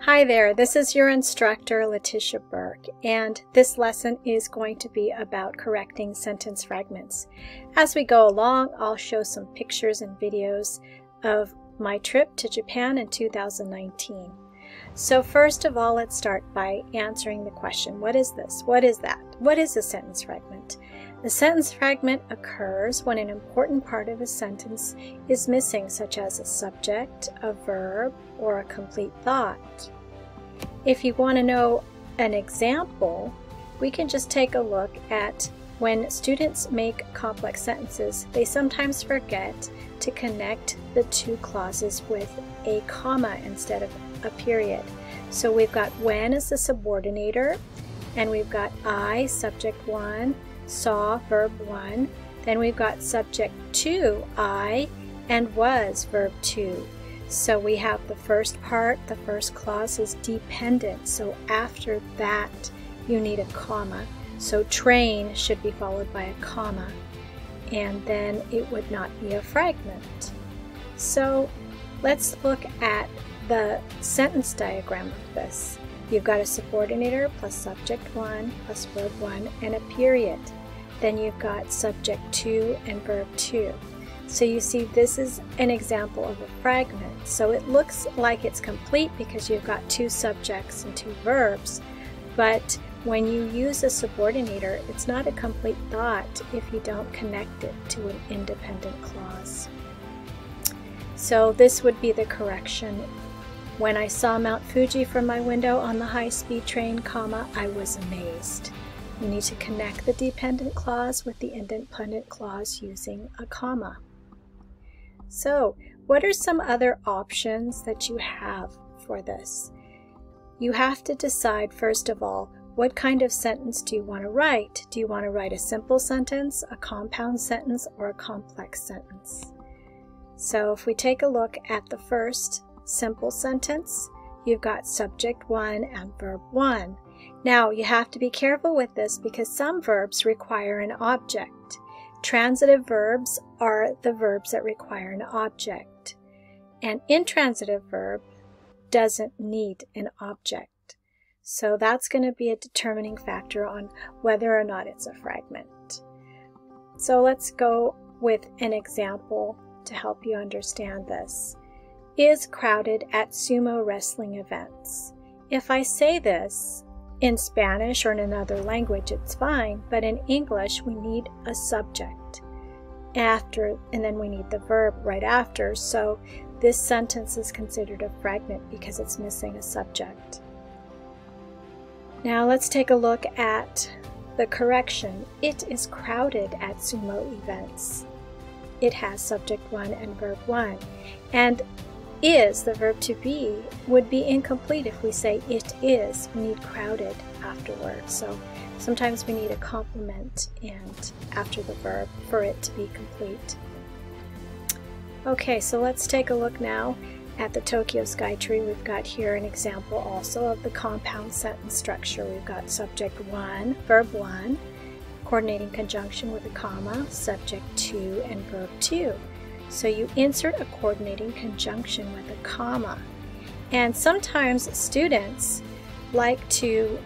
Hi there, this is your instructor Letitia Burke, and this lesson is going to be about correcting sentence fragments. As we go along, I'll show some pictures and videos of my trip to Japan in 2019. So first of all, let's start by answering the question, what is this? What is that? What is a sentence fragment? A sentence fragment occurs when an important part of a sentence is missing, such as a subject, a verb, or a complete thought. If you want to know an example, we can just take a look at when students make complex sentences, they sometimes forget to connect the two clauses with a comma instead of a period. So we've got when as the subordinator, and we've got I, subject 1, saw, verb 1. Then we've got subject 2, I, and was, verb 2. So we have the first part, the first clause is dependent. So after that, you need a comma. So train should be followed by a comma, and then it would not be a fragment. So let's look at the sentence diagram of this. You've got a subordinator plus subject 1 plus verb 1 and a period. Then you've got subject 2 and verb 2. So you see this is an example of a fragment. So it looks like it's complete because you've got two subjects and two verbs, but when you use a subordinator, it's not a complete thought if you don't connect it to an independent clause. So this would be the correction. When I saw Mount Fuji from my window on the high-speed train, comma, I was amazed. You need to connect the dependent clause with the independent clause using a comma. So, what are some other options that you have for this? You have to decide, first of all, what kind of sentence do you want to write? Do you want to write a simple sentence, a compound sentence, or a complex sentence? So if we take a look at the first simple sentence, you've got subject 1 and verb 1. Now, you have to be careful with this because some verbs require an object. Transitive verbs are the verbs that require an object. An intransitive verb doesn't need an object. So that's going to be a determining factor on whether or not it's a fragment. So let's go with an example to help you understand this. Is crowded at sumo wrestling events. If I say this in Spanish or in another language, it's fine, but in English we need a subject after, and then we need the verb right after. So this sentence is considered a fragment because it's missing a subject. Now let's take a look at the correction. It is crowded at sumo events. It has subject 1 and verb 1. And is, the verb to be, would be incomplete if we say it is. We need crowded afterwards. So sometimes we need a complement and after the verb for it to be complete. Okay, so let's take a look now at the Tokyo Skytree. We've got here an example also of the compound sentence structure. We've got subject 1, verb 1, coordinating conjunction with a comma, subject 2, and verb 2. So you insert a coordinating conjunction with a comma. And sometimes students like to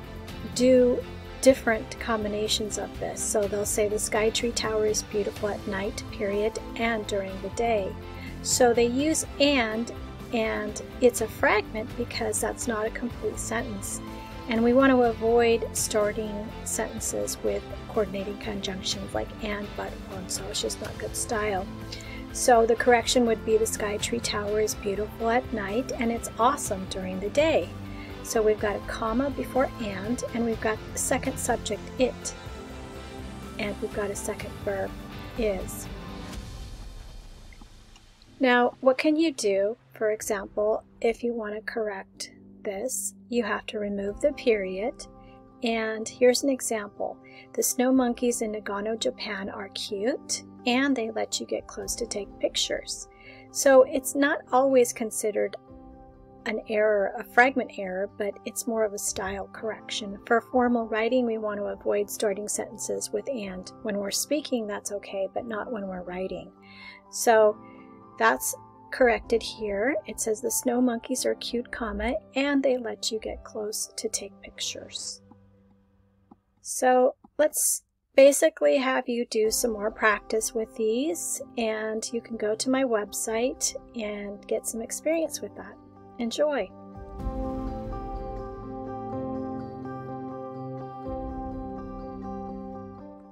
do different combinations of this. So they'll say the Skytree Tower is beautiful at night, period, and during the day. So they use and it's a fragment because that's not a complete sentence. And we want to avoid starting sentences with coordinating conjunctions like and, but, or, and so. It's just not good style. So the correction would be the Skytree Tower is beautiful at night and it's awesome during the day. So we've got a comma before and we've got the second subject, it. And we've got a second verb, is. Now, what can you do? For example, if you want to correct this, you have to remove the period. And here's an example. The snow monkeys in Nagano, Japan are cute, and they let you get close to take pictures. So it's not always considered an error, a fragment error, but it's more of a style correction. For formal writing, we want to avoid starting sentences with and. When we're speaking, that's okay, but not when we're writing. So that's corrected here. It says the snow monkeys are cute, comma, and they let you get close to take pictures. So let's basically have you do some more practice with these, and you can go to my website and get some experience with that. Enjoy!